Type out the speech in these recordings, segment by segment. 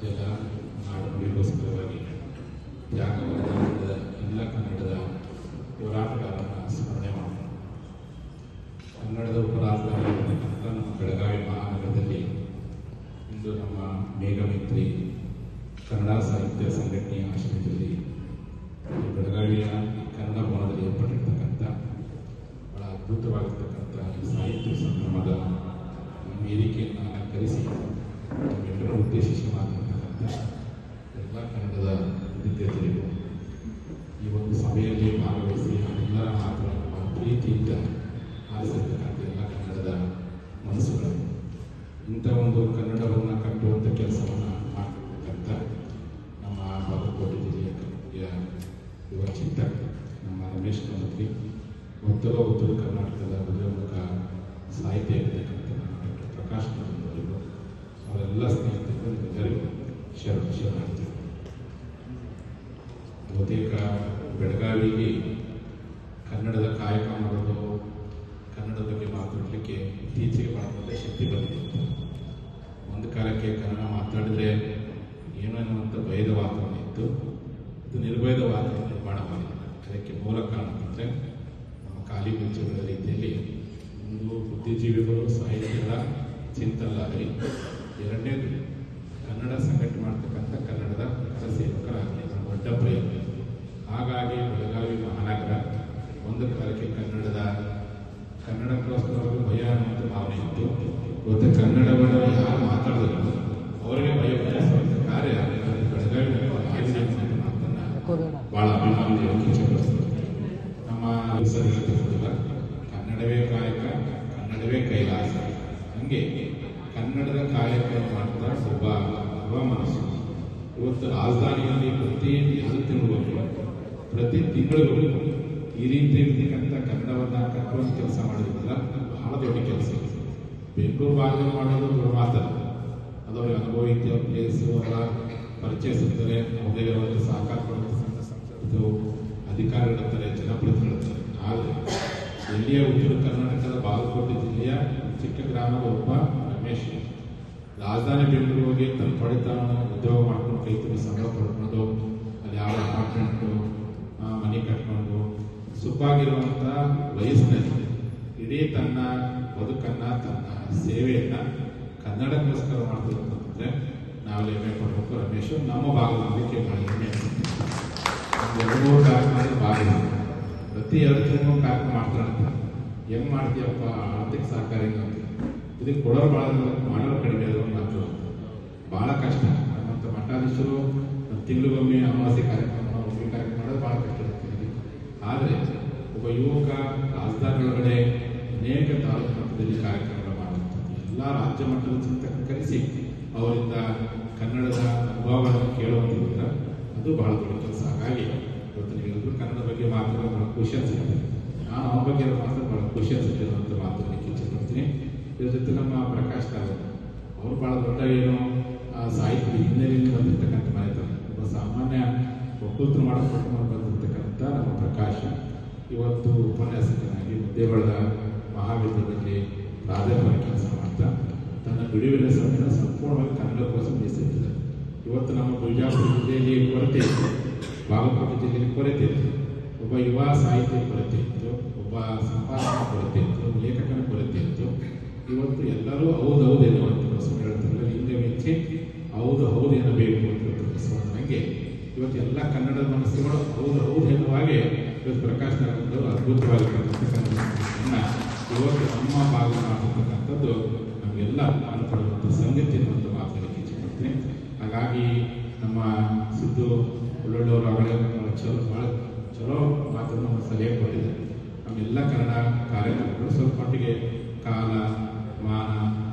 ಜಲ ನಾಡುಗಳಿಗೋಸ್ಕರವಾಗಿ ತ್ಯಾಗವನ್ನು ಮಾಡಿದ ಎಲ್ಲ ಕನ್ನಡದ ಹೋರಾಟಗಾರರನ್ನು ಸ್ಮರಣೆ ಮಾಡೋಣ. ಕನ್ನಡದ ಹೋರಾಟಗಾರರಿರ್ತಕ್ಕಂಥ ನಮ್ಮ ಬೆಳಗಾವಿ ಮಹಾನಗರದಲ್ಲಿ ಇಂದು ನಮ್ಮ ಮೇಘಮಿತ್ರಿ ಕನ್ನಡ ಸಾಹಿತ್ಯ ಸಂಘಟನೆಯ ಆಶ್ರಯದಲ್ಲಿ ಬೆಳಗಾವಿಯ ಕನ್ನಡ ಭವನದಲ್ಲಿ ಏರ್ಪಟ್ಟಿರ್ತಕ್ಕಂಥ ಬಹಳ ಅದ್ಭುತವಾಗಿರ್ತಕ್ಕಂಥ ಈ ಸಾಹಿತ್ಯ ಸಂಭ್ರಮದ ವೇದಿಕೆಯನ್ನು ಅಲಂಕರಿಸಿ ಎಲ್ಲರೂ ಉದ್ದೇಶಿಸಿ ಮಾತನಾಡ್ತಕ್ಕಂಥ ಎಲ್ಲ ಕನ್ನಡದ ವಿದ್ಯಾರ್ಥಿಗಳಿಗೂ ಈ ಒಂದು ಸಭೆಯಲ್ಲಿ ಭಾಗವಹಿಸಿ ಎಲ್ಲರ ಮಾತುಗಳನ್ನು ಪ್ರೀತಿಯಿಂದ ಆಲಿಸಿರ್ತಕ್ಕಂಥ ಎಲ್ಲ ಕನ್ನಡದ ಮನಸ್ಸುಗಳು ಇಂಥ ಒಂದು ಕನ್ನಡವನ್ನು ಕಟ್ಟುವಂಥ ಕೆಲಸವನ್ನು ಮಾಡ್ತಿರ್ತಕ್ಕಂಥ ನಮ್ಮ ಬಾಗಲಕೋಟೆ ಜಿಲ್ಲೆಯ ಯುವ ಚಿಂತಕ ನಮ್ಮ ರಮೇಶ್ ಕಮತ್ರಿ, ಉತ್ತರ ಕರ್ನಾಟಕದ ಉದ್ಯೋಗ ಸಾಹಿತ್ಯ ಇರತಕ್ಕಂಥ ಡಾಕ್ಟರ್ ಪ್ರಕಾಶ್ ಅವರಿಗೂ ಅವರೆಲ್ಲ ಸ್ನೇಹಿತರು ಎಲ್ಲರಿಗೂ ಶರಣಾರ್ಥಿ. ಬಹುತೇಕ ಬೆಳಗಾವಿಗೆ ಕನ್ನಡದ ಕಾಯಕ ಮಾಡೋದು, ಕನ್ನಡದ ಬಗ್ಗೆ ಮಾತಾಡಲಿಕ್ಕೆ ಇತ್ತೀಚೆಗೆ ಭಾರತದ ಶಕ್ತಿ ಬಂದಿದೆ. ಒಂದು ಕಾಲಕ್ಕೆ ಕನ್ನಡ ಮಾತಾಡಿದ್ರೆ ಏನೇನು ಅಂತ ಭಯದ ವಾತಾವರಣ ಇತ್ತು. ಇದು ನಿರ್ಭಯದ ವಾತಾವರಣ ನಿರ್ಮಾಣವಾಗಿದೆ. ಅದಕ್ಕೆ ಮೂಲ ಕಾರಣ ಅಂದರೆ ನಮ್ಮ ಖಾಲಿ ಮುಚ್ಚುಗಳ ರೀತಿಯಲ್ಲಿ ಒಂದು ಬುದ್ಧಿಜೀವಿಗಳು ಸಾಹಿತ್ಯದ ಚಿಂತಲಾಗಲಿ, ಎರಡನೇದು ಕನ್ನಡ ಸಂಘಟನೆ ಮಾಡ್ತಕ್ಕಂಥ ಕನ್ನಡದ ಸೇವಕರಾಗಲಿ ದೊಡ್ಡ ಪ್ರಯತ್ನ. ಹಾಗಾಗಿ ಬೆಳಗಾವಿ ಮಹಾನಗರ ಒಂದು ಕಾಲಕ್ಕೆ ಕನ್ನಡಕ್ಕೋಸ್ಕರ ಭಯ ಅನ್ನುವಂಥ ಭಾವನೆ ಇತ್ತು. ಇವತ್ತು ಕನ್ನಡವನ್ನು ಯಾರು ಮಾತಾಡಿದ್ರು ಅವರಿಗೆ ಭಯ ಬಯಸುವಂಥ ಕಾರ್ಯ ಬೆಳಗಾವಿ ಆಗಿದೆ ಅನ್ನೋ ಮಾತನ್ನು ಭಾಳ ಅಭಿಮಾನದಿಂದ ಇಚ್ಛೆಪಡಿಸ್ತಾರೆ. ನಮ್ಮ ಹೇಳ್ತಿಲ್ಲ, ಕನ್ನಡವೇ ಕಾಯಕ, ಕನ್ನಡವೇ ಕೈಲಾಸ. ಹಂಗೆ ಕನ್ನಡದ ಕಾಯಕ ಮಾಡ್ತಾ ಒಬ್ಬ ಮನಸ್ಸು ಇವತ್ತು ರಾಜಧಾನಿಯಲ್ಲಿ ಪ್ರತಿ ತಿಂಗಳಿಗೂ ಈ ರೀತಿ ಇರ್ತಕ್ಕಂಥ ಕನ್ನಡವನ್ನು ಕಟ್ಟುವಂಥ ಕೆಲಸ ಮಾಡಿದ್ರಲ್ಲ, ಬಹಳ ದೊಡ್ಡ ಕೆಲಸ. ಬೆಂಗಳೂರು ಭಾಗದಲ್ಲಿ ಮಾಡೋದು ದೊಡ್ಡ ಮಾತಲ್ಲ, ಅದು ಅವ್ರಿಗೆ ಅನುಭವ ಇತ್ತು. ಪ್ಲೇಸು ಅವರ ಪರಿಚಯ ಸಿಗ್ತಾರೆ, ಅವರೇ ಅವರಿಗೆ ಸಹಕಾರ ಕೊಡುವಂಥ ಸಂಸ್ಥೆ ಅಧಿಕಾರಿಗಳಿರ್ತಾರೆ, ಜನಪ್ರತಿನಿಧಿಗಳಿರ್ತಾರೆ. ಆದರೆ ಇಲ್ಲಿಯ ಉತ್ತರ ಕರ್ನಾಟಕದ ಬಾಗಲಕೋಟೆ ಜಿಲ್ಲೆಯ ಚಿಕ್ಕ ಗ್ರಾಮದ ಒಬ್ಬ ರಮೇಶ್ ರಾಜಧಾನಿ ಬೆಂಗಳೂರು ಹೋಗಿ ತನ್ನ ಪಡಿತಾನ ಉದ್ಯೋಗ ಮಾಡ್ಕೊಂಡು ಕೈ ತುಂಬ ಸಂಬಳ ಪಡ್ಕೊಂಡು ಅಲ್ಲಿ ಯಾವ ಅಪಾರ್ಟ್ಮೆಂಟು ಮನೆ ಕಟ್ಕೊಂಡು ಸುಖವಾಗಿರುವಂಥ ವಯಸ್ಸಿನಲ್ಲಿ ಇಡೀ ತನ್ನ ಬದುಕನ್ನು, ತನ್ನ ಸೇವೆಯನ್ನು ಕನ್ನಡಕ್ಕೋಸ್ಕರ ಮಾಡ್ತಿರ್ತಂದ್ರೆ ನಾವೆಲ್ಲ ಹೆಮ್ಮೆ ಪಡಬೇಕು. ರಮೇಶ್ ನಮ್ಮ ಭಾಗದಕ್ಕೆ ಭಾಳ ಹೆಮ್ಮೆ ಅನಿಸುತ್ತೆ. ಒಂದು 2-3 ಕಾರ್ಯಕ್ರಮ ಭಾಗ ಪ್ರತಿ 2 ತಿಂಗಳು ಕಾರ್ಯಕ್ರಮ ಮಾಡ್ತಾರಂತ. ಹೆಂಗೆ ಮಾಡ್ತೀಯಪ್ಪ, ಆರ್ಥಿಕ ಸಹಕಾರ ಹೆಂಗಂತ ಇದಕ್ಕೆ ಕೊಡೋರು ಭಾಳ ಮಾಡೋರು ಕಡಿಮೆ ಆದವ್ರು ಮಾತು ಭಾಳ ಕಷ್ಟ. ನಮ್ಮಂಥ ಮಠಾಧೀಶರು ತಿಂಗಳಿಗೊಮ್ಮೆ ಅಮಾವಾಸ್ಯೆ ಕಾರ್ಯಕ್ರಮ ಮಾಡೋದು ಭಾಳ ಕಷ್ಟ ಇರ್ತದೆ. ಆದರೆ ಒಬ್ಬ ಯುವಕ ರಾಜಧಾನಿ ಒಳಗಡೆ ಅನೇಕ ತಾಲೂಕು ಮಟ್ಟದಲ್ಲಿ ಕಾರ್ಯಕ್ರಮಗಳು ಮಾಡುವಂಥದ್ದು, ಎಲ್ಲ ರಾಜ್ಯ ಮಟ್ಟದ ಚಿಂತಕ ಕರೆಸಿ ಅವರಿಂದ ಕನ್ನಡದ ಅನುಭವಗಳನ್ನು ಕೇಳುವಂಥದ್ದು ಅದು ಬಹಳ ದೊಡ್ಡ ಕೆಲಸ. ಹಾಗಾಗಿ ಇವತ್ತು ನೀವೆಲ್ಲರೂ ಕನ್ನಡ ಬಗ್ಗೆ ಮಾತಾಡೋದು ಭಾಳ ಖುಷಿ ಅನಿಸುತ್ತೆ. ನಾನು ಅವರ ಬಗ್ಗೆ ಮಾತ್ರ ಭಾಳ ಖುಷಿ ಅನಿಸುತ್ತೆ ಅಂತ ಮಾತಾಡಲಿಕ್ಕೆ ಇಚ್ಛೆಪಡ್ತೀನಿ. ಇದ್ರ ಜೊತೆ ನಮ್ಮ ಪ್ರಕಾಶ್ ಅವರು ಭಾಳ ದೊಡ್ಡ ಏನು ಸಾಹಿತ್ಯ ಹಿನ್ನೆಲೆಯಲ್ಲಿ ಬಂದಿರ್ತಕ್ಕಂಥ ಮನೆತನ, ಒಬ್ಬ ಸಾಮಾನ್ಯ ಒಕ್ಕೂತರು ಮಾಡಿಕೊಂಡು ಬಂದಿರ್ತಕ್ಕಂಥ ನಮ್ಮ ಪ್ರಕಾಶ್ ಇವತ್ತು ಉಪನ್ಯಾಸಕನಾಗಿ ಮುದ್ದೇಬಳದ ಮಹಾವಿದ್ಯಾಲಯದಲ್ಲಿ ಪ್ರಾಧ್ಯಾಪಕ ಕೆಲಸ ಮಾಡ್ತಾ ತನ್ನ ಬಿಡುವಿನ ಸಮಯವನ್ನು ಸಂಪೂರ್ಣವಾಗಿ ಕನ್ನಡಕ್ಕೋಸ್ಕರ ಮೀಸಲಿಟ್ಟಿದ್ದಾರೆ. ಇವತ್ತು ನಮ್ಮ ಬಿಜಾಪುರ ಜಿಲ್ಲೆಯಲ್ಲಿ ಕೊರತೆ ಇತ್ತು, ಬಾಗಲಕೋಟೆ ಜಿಲ್ಲೆಯಲ್ಲಿ ಕೊರತೆ ಇತ್ತು, ಒಬ್ಬ ಯುವ ಸಾಹಿತ್ಯ ಕೊರತೆ ಇತ್ತು, ಒಬ್ಬ ಸಂಪಾದಕ ಕೊರತೆ ಇತ್ತು, ಲೇಖಕನ ಕೊರತೆ ಇತ್ತು. ಇವತ್ತು ಎಲ್ಲರೂ ಹೌದು ಎನ್ನುವಂಥ ಬಸವ ಹೇಳ್ತಾರೆ, ಹಿಂದೆ ಮೆಚ್ಚಿ ಹೌದು ಎನ್ನಬೇಕು ಅಂತ ಬಸವ. ಹಾಗೆ ಇವತ್ತು ಎಲ್ಲ ಕನ್ನಡದ ಮನಸ್ಸುಗಳು ಹೌದು ಎನ್ನುವ ಹಾಗೆ ಇವತ್ತು ಪ್ರಕಾಶ್ ನಾರಾಯಣರು ಅದ್ಭುತವಾಗಿರ್ತಕ್ಕಂಥದ್ದನ್ನು ಇವತ್ತು ನಮ್ಮ ಭಾಗ ಮಾಡಿರ್ತಕ್ಕಂಥದ್ದು ನಮಗೆಲ್ಲ ಅನುಪಡುವಂಥ ಸಂಗತಿ ಅನ್ನುವಂಥ ಮಾತನಾಡಲಿಕ್ಕೆ ಇಚ್ಛೆಪಡ್ತೀನಿ. ಹಾಗಾಗಿ ನಮ್ಮ ಸಿದ್ದು ಒಳ್ಳೊಳ್ಳೆಯವರು ಅವಳೇ ಭಾಳ ಚಲೋ ಮಾತನ್ನು ನಮ್ಮ ಸಲಹೆ ಕೊಟ್ಟಿದ್ದಾರೆ. ನಮ್ಮೆಲ್ಲ ಕನ್ನಡ ಕಾರ್ಯಕ್ರಮಗಳು ಸ್ವಲ್ಪ ಮಟ್ಟಿಗೆ ಕಾಲ, ಮಾನ,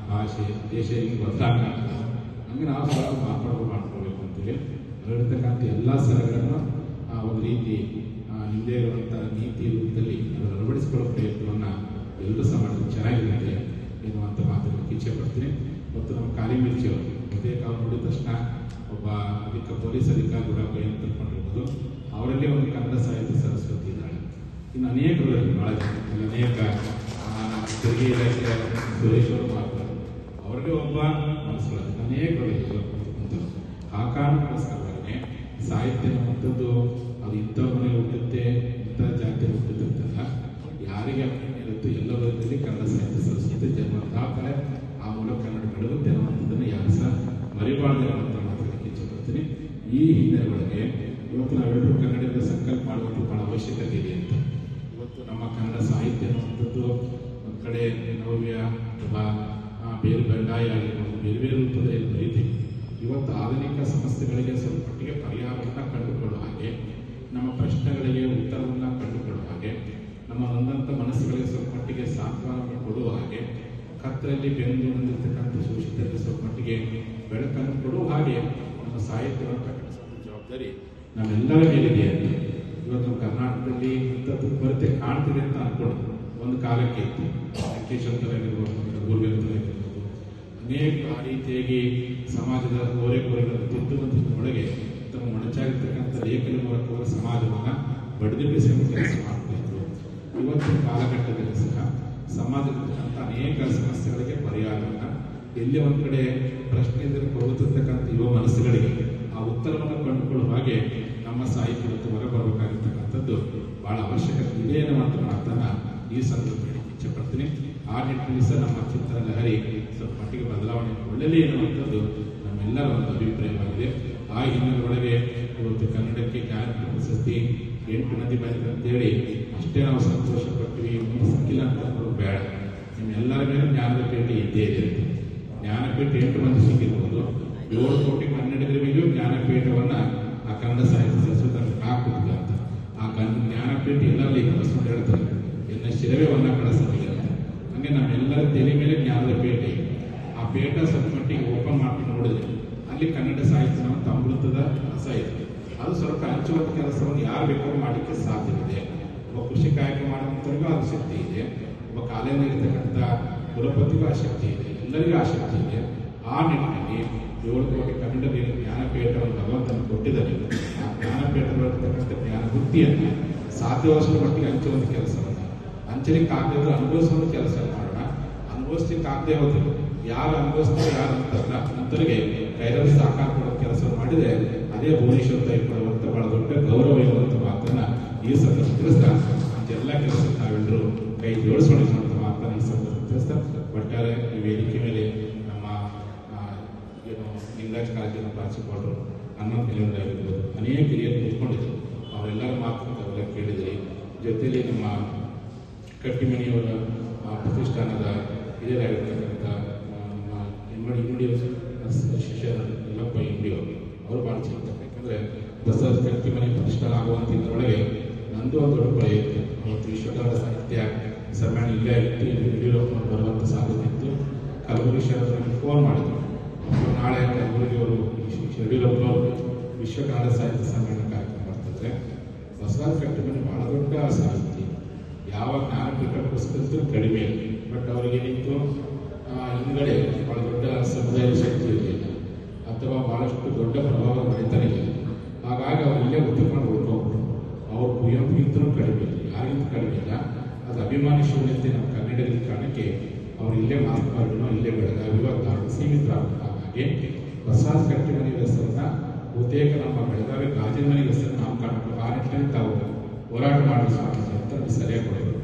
ಭಾಷೆ, ದೇಶ ಹಿಂಗೆ ಬದಲಾಗ್ತದೆ. ಹಂಗೆ ನಾವು ಸ್ವಲ್ಪ ಮಾಡ್ಕೊಳ್ಬೇಕು ಅಂತೇಳಿ ಹೇಳಿರ್ತಕ್ಕಂಥ ಎಲ್ಲ ಸಲಹೆಗಳನ್ನು ಒಂದು ರೀತಿ ಹಿಂದೆ ಇರುವಂಥ ನೀತಿ ರೂಪದಲ್ಲಿ ಅದನ್ನು ಅಳವಡಿಸಿಕೊಳ್ಳೋ ಪ್ರಯತ್ನವನ್ನು ಎಲ್ಲರೂ ಸಹ ಮಾಡಿದ್ರೆ ಚೆನ್ನಾಗಿರುತ್ತೆ ಎನ್ನುವಂಥ ಮಾತನ್ನು ಇಚ್ಛೆ ಪಡ್ತೀನಿ. ಮತ್ತು ನಮ್ಮ ಖಾಲಿ ಮಿರ್ಚಿಯವರು ಬಹುತೇಕ ಅವ್ರು ನೋಡಿದ ತಕ್ಷಣ ಒಬ್ಬ ಪೊಲೀಸ್ ಅಧಿಕಾರಿ ಕೂಡ ಏನು ತಿಳ್ಕೊಂಡಿರ್ಬೋದು. ಅವರಲ್ಲಿ ಒಂದು ಕನ್ನಡ ಸಾಹಿತ್ಯ ಸರಸ್ವತಿ ಇದ್ದಾಳೆ. ಇನ್ನು ಅನೇಕರು ಭಾಳ ಜನ ಅನೇಕ ತೆರಿಗೆ ಇಲಾಖೆ ಸುರೇಶ್ ಅವರು ಮಾತ್ರ ಅವರಿಗೆ ಒಬ್ಬ ಮನಸ್ಸುಗಳು ಅನೇಕರು ಆ ಕಾರಣಕ್ಕೋಸ್ಕರನೇ ಸಾಹಿತ್ಯ ಅನ್ನುವಂಥದ್ದು ಅದು ಇಂಥವ್ರ ಮನೇಲಿ ಹುಟ್ಟುತ್ತೆ, ಇಂಥ ಜಾತಿಯಲ್ಲಿ ಹುಟ್ಟುತ್ತೆ ಅಂತಲ್ಲ, ಯಾರಿಗೆ ಇರುತ್ತೆ ಎಲ್ಲವರಲ್ಲಿ ಕನ್ನಡ ಸಾಹಿತ್ಯ ಸಂಸ್ಕೃತಿ ಜನ್ಮ ತಾಳ್ತಾರೆ. ಆ ಮೂಲಕ ಕನ್ನಡ ಬೆಳೆಯುತ್ತೆ ಅನ್ನುವಂಥದ್ದನ್ನು ಯಾರು ಸಹ ಮರಿಬಾರ್ದು ಅಂತ ಮಾತಾಡಲಿಕ್ಕೆ ಇಷ್ಟಪಡ್ತೀನಿ. ಈ ಹಿನ್ನೆಲೆ ಒಳಗೆ ಇವತ್ತು ನಾವೆಲ್ಲರೂ ಕನ್ನಡದ ಸಂಕಲ್ಪ ಮಾಡುವಂಥ ಬಹಳ ಅವಶ್ಯಕತೆ ಇದೆ ಅಂತ. ಇವತ್ತು ನಮ್ಮ ಕನ್ನಡ ಸಾಹಿತ್ಯ ಅನ್ನುವಂಥದ್ದು ಒಂದು ಕಡೆ ನವ್ಯ ಅಥವಾ ಬೇರೆ ಬಂಡಾಯ ಆಗಿರ್ಬೋದು, ಬೇರೆ ಬೇರೆ ರೂಪದಲ್ಲಿ ಬರೀತೀವಿ. ಇವತ್ತು ಆಧುನಿಕ ಸಮಸ್ಯೆಗಳಿಗೆ ಸ್ವಲ್ಪ ಮಟ್ಟಿಗೆ ಪರಿಹಾರವನ್ನು ಕಂಡುಕೊಳ್ಳುವ ಹಾಗೆ, ನಮ್ಮ ಪ್ರಶ್ನೆಗಳಿಗೆ ಉತ್ತರವನ್ನು ಕಂಡುಕೊಳ್ಳುವ ಹಾಗೆ, ನಮ್ಮ ನೊಂದಂಥ ಮನಸ್ಸುಗಳಿಗೆ ಸ್ವಲ್ಪ ಮಟ್ಟಿಗೆ ಸಾಂತ್ವನವನ್ನು ಕೊಡುವ ಹಾಗೆ, ಕತ್ತರಲ್ಲಿ ಬೆಂದು ಬಂದಿರ್ತಕ್ಕಂಥ ಶೋಷಿತರಿಗೆ ಸ್ವಲ್ಪ ಮಟ್ಟಿಗೆ ಬೆಳಕನ್ನು ಕೊಡುವ ಹಾಗೆ ನಮ್ಮ ಸಾಹಿತ್ಯವನ್ನು ಪ್ರಕಟಿಸುವ ಜವಾಬ್ದಾರಿ ನಮ್ಮೆಲ್ಲರ ಮೇಲಿದೆ ಅಂತ. ಇವತ್ತು ಕರ್ನಾಟಕದಲ್ಲಿ ಇಂಥದ್ದು ಕೊರತೆ ಕಾಣ್ತಿದೆ ಅಂತ ಅನ್ಕೊಂಡು ಒಂದು ಕಾಲಕ್ಕೆ ಇತ್ತು. ವೆಂಕಟೇಶ್ವರರಾಗಿರ್ಬೋದು, ಗುರುವಿಂದರಾಗಿರ್ಬೋದು, ಅನೇಕ ಆ ರೀತಿಯಾಗಿ ಸಮಾಜದ ಕೋರೆಗಳನ್ನು ತಿದ್ದುವಂಥದ್ರೊಳಗೆ ತಮ್ಮ ಮೊಣಚಾಗಿರ್ತಕ್ಕಂಥ ಲೇಖನ ಮೂಲಕ ಸಮಾಜವನ್ನು ಬಡಿದೆಬ್ಬಿಸುವ ಕೆಲಸ ಮಾಡ್ತಾ ಇದ್ರು. ಇವತ್ತಿನ ಕಾಲಘಟ್ಟದಲ್ಲಿ ಸಹ ಸಮಾಜದಲ್ಲಿರ್ತಕ್ಕಂಥ ಅನೇಕ ಸಮಸ್ಯೆಗಳಿಗೆ ಪರಿಹಾರವನ್ನು ಎಲ್ಲಿ ಒಂದು ಕಡೆ ಪ್ರಶ್ನೆಯನ್ನು ಕೊಡುತ್ತಿರ್ತಕ್ಕಂಥ ಯುವ ಮನಸ್ಸುಗಳಿಗೆ ಆ ಉತ್ತರವನ್ನು ಕಂಡುಕೊಳ್ಳುವ ಹಾಗೆ ನಮ್ಮ ಸಾಹಿತ್ಯ ಹೊರಬರಬೇಕಾಗಿರ್ತಕ್ಕಂಥದ್ದು ಬಹಳ ಅವಶ್ಯಕತೆ ಇದೆ ಅನ್ನುವಂಥ ಮಾತನ್ನ ಈ ಸಂದರ್ಭದಲ್ಲಿ ಇಚ್ಛೆ ಪಡ್ತೀನಿ. ಆ ನಿಟ್ಟಿನಲ್ಲಿ ಸಹ ನಮ್ಮ ಚಿಂತನ ಲಹರಿ ಸ್ವಲ್ಪ ಮಟ್ಟಿಗೆ ಬದಲಾವಣೆ ಒಳ್ಳೆಯದೇ ಎನ್ನುವಂಥದ್ದು ನಮ್ಮೆಲ್ಲರ ಒಂದು ಅಭಿಪ್ರಾಯವಾಗಿದೆ. ಆ ಹಿನ್ನೆಲೆ ಒಳಗೆ ಇವತ್ತು ಕನ್ನಡಕ್ಕೆ ಜ್ಞಾನಪೀಠ ಪ್ರಶಸ್ತಿ 8 ಮಂದಿ ಬಂದಿದೆ ಅಂತೇಳಿ ಅಷ್ಟೇ ನಾವು ಸಂತೋಷ ಪಡ್ತೀವಿ, ಸಿಕ್ಕಿಲ್ಲ ಅಂತ ಬೇಡ. ನಿಮ್ಮೆಲ್ಲರ ಮೇಲೆ ಜ್ಞಾನದ ಪೀಠ ಇದ್ದೇ ಇದೆ. ಜ್ಞಾನಪೀಠ 8 ಮಂದಿ ಸಿಕ್ಕಿರ್ಬೋದು, 7 ಕೋಟಿ ಕನ್ನಡಿಗರ ಮೇಲೂ ಜ್ಞಾನಪೀಠವನ್ನು ಆ ಕನ್ನಡ ಸಾಹಿತ್ಯ ಸಂಸ್ಕೃತಿ ಹಾಕುತ್ತಿದೆ ಅಂತ. ಆ ಜ್ಞಾನಪೀಠ ಎಲ್ಲರಲ್ಲಿ ಕಳಿಸ್ಕೊಂಡು ಹೇಳ್ತಾರೆ, ಎಲ್ಲ ಶಿರವೆಯನ್ನ ಕಳಿಸ್ತಾರೆ ಅಂತ. ಹಂಗೆ ನಮ್ಮೆಲ್ಲರ ತಲೆ ಮೇಲೆ ಜ್ಞಾನದ ಪೇಟ ಇದೆ. ಆ ಪೇಟ ಸ್ವಲ್ಪ ಮಟ್ಟಿಗೆ ಓಪನ್ ಮಾಡ್ಕೊಂಡು ನೋಡಿದ್ರೆ ಅಲ್ಲಿ ಕನ್ನಡ ಸಾಹಿತ್ಯ ಅಮೃತದ ರಸ ಇದೆ. ಅದು ಸ್ವಲ್ಪ ಹಂಚುವಂಥ ಕೆಲಸವನ್ನು ಯಾರು ಬೇಕಾದ್ರೂ ಮಾಡಲಿಕ್ಕೆ ಸಾಧ್ಯವಿದೆ. ಒಬ್ಬ ಕೃಷಿ ಕಾಯಕ ಮಾಡುವಂಥವ್ರಿಗೂ ಆ ಶಕ್ತಿ ಇದೆ, ಒಬ್ಬ ಕಾಲೇಜಿರ್ತಕ್ಕಂಥ ಕುಲಪತಿಗೂ ಆ ಶಕ್ತಿ ಇದೆ, ಎಲ್ಲರಿಗೂ ಆ ಶಕ್ತಿ ಇದೆ. ಆ ನಿಟ್ಟಿನಲ್ಲಿ 7 ಕೋಟಿ ಕನ್ನಡಿಗರಿಗೆ ಜ್ಞಾನಪೀಠವನ್ನು ಭಗವಂತನ ಕೊಟ್ಟಿದ್ದಾರೆ. ಆ ಜ್ಞಾನಪೀಠದಲ್ಲಿರ್ತಕ್ಕಂಥ ಜ್ಞಾನ ಬುದ್ಧಿಯನ್ನು ಸಾಧ್ಯವಷ್ಟು ಮಟ್ಟಿಗೆ ಹಂಚುವಂಥ ಕೆಲಸವನ್ನು, ಹಂಚಲಿಕ್ಕೆ ಆಗದಿದ್ರು ಅನುಭವಿಸುವಂಥ ಕೆಲಸ ಮಾಡೋಣ. ಅನುಭವಿಸ್ಲಿಕ್ಕೆ ಆಗದೆ ಹೋದ್ರು ಯಾರು ಅನುಭವಿಸ್ತಾರೆ ಯಾರು ಅಂತಲ್ಲ ಅಂತರಿಗೆ ಕೈರಲ್ಲಿ ಸಾಕಾರ ಕೊಡೋ ಕೆಲಸ ಮಾಡಿದ್ರೆ ಅದೇ ಭುವನೇಶ್ವರ ತಾಯಿ ಕೊಡುವಂಥ ಬಹಳ ದೊಡ್ಡ ಗೌರವ ಇರುವಂಥ ಮಾತನ್ನ ಈ ಸಂದರ್ಭ ತಿಳಿಸ್ತಾ ಎಲ್ಲ ಕೆಲಸ ನಾವೆಲ್ಲರೂ ಕೈ ಜೋಡಿಸೋಣ ಮಾತನ್ನ ಈ ಸಂದರ್ಭ ತಿಳಿಸ್ತಾ, ಒಟ್ಟಾರೆ ಈ ವೇದಿಕೆ ಮೇಲೆ ನಮ್ಮ ಲಿಂಗಾಯತ ಕಾಲೇಜಿನ ಪ್ರಾಂಶುಪಾಲರು ಹನ್ನೊಂದು ಆಗಿರ್ಬೋದು, ಅನೇಕ ಹಿರಿಯರು ಕೂತ್ಕೊಂಡಿದ್ರು. ಅವರೆಲ್ಲರ ಮಾತನ್ನು ತಾವೆಲ್ಲ ಕೇಳಿದ್ರಿ. ಜೊತೆಯಲ್ಲಿ ನಮ್ಮ ಕಟ್ಟಿಮನಿಯವರ ಪ್ರತಿಷ್ಠಾನದ ಹಿರಿಯರಾಗಿರ್ತಕ್ಕಂಥ ನಮ್ಮ ಇಮ್ಮಡಿ ಶಿಷ್ಯ ಯಲ್ಲಪ್ಪ ಇಂಡಿಯವರು ಅವರು ಭಾಳ ಚಿಂತಕ. ಯಾಕಂದರೆ ಬಸವರಾಜ ಕಟ್ಟಿಮನಿ ಪ್ರತಿಷ್ಠಾನ ಆಗುವಂಥ ಇದರೊಳಗೆ ನಂದು ಒಂದು ದೊಡ್ಡ ಪ್ರಯತ್ನ. ಅವತ್ತು ವಿಶ್ವಕನ್ನಡ ಸಾಹಿತ್ಯ ಸಮ್ಮೇಳನ ಇಲ್ಲೇ ಇತ್ತು, ಯಡಿಯೂರಪ್ಪ ಬರುವಂಥ ಸಾಧ್ಯತೆ ಇತ್ತು. ಕಲಬುರಗಿ ಶಹರದಲ್ಲಿ ಫೋನ್ ಮಾಡಿದ್ರು, ನಾಳೆ ಕಲಬುರಗಿಯವರು ಯಡಿಯೂರಪ್ಪನವರು ವಿಶ್ವ ಕನ್ನಡ ಸಾಹಿತ್ಯ ಸಮ್ಮೇಳನ ಕಾರ್ಯಕ್ರಮ ಮಾಡ್ತಿದ್ರೆ ಬಸವರಾಜ ಕಟ್ಟಿಮನಿ ಬಹಳ ದೊಡ್ಡ ಸಾಹಿತ್ಯ, ಯಾವ ಜ್ಞಾನಪೀಠ ಪುಸ್ತಕದ್ದು ಕಡಿಮೆ. ಬಟ್ ಅವರಿಗೇನಿತ್ತು, ಹಿಂದ್ಗಡೆ ಬಹಳ ದೊಡ್ಡ ಸಮುದಾಯದ ಶಕ್ತಿ ಇರಲಿಲ್ಲ ಅಥವಾ ಬಹಳಷ್ಟು ದೊಡ್ಡ ಪ್ರಭಾವ ಬರೀತಾನೆ ಇಲ್ಲ. ಹಾಗಾಗಿ ಅವ್ರು ಇಲ್ಲೇ ಉದ್ಯಮಗಳು ಉಳ್ಕೊಂಡ್ರು. ಅವ್ರು ಕುವೆಂಪುಗಿಂತಲೂ ಕಡಿಮೆ ಇಲ್ಲ, ಯಾರಿಗಿಂತ ಕಡಿಮೆ ಇಲ್ಲ. ಅದು ಅಭಿಮಾನಿ ಶೂನ್ಯತೆ ನಮ್ಮ ಕನ್ನಡಿಗರ ಕಾರಣಕ್ಕೆ ಅವ್ರು ಇಲ್ಲೇ ಮಾತನಾಡಿನೋ ಇಲ್ಲೇ ಬೆಳಗಾವಿ ಸೀಮಿತರಾಗ್ತಾರೆ. ಹಾಗಾಗಿ ಬಸವರಾಜ ಕಟ್ಟಿಮನಿ ಹೆಸರನ್ನ ಬಹುತೇಕ ನಮ್ಮ ಬೆಳಗಾವಿ ಗಾಜಿನ ಮನೆ ಹೆಸರನ್ನು ನಾಮಕರಣ ಆ ನಿಟ್ಟಿನಲ್ಲಿ ತಾವು ಹೋರಾಟ ಮಾಡಿಸುವಂಥ ಸರಿಯಾಗಿ ಕೊಡಬೇಕು.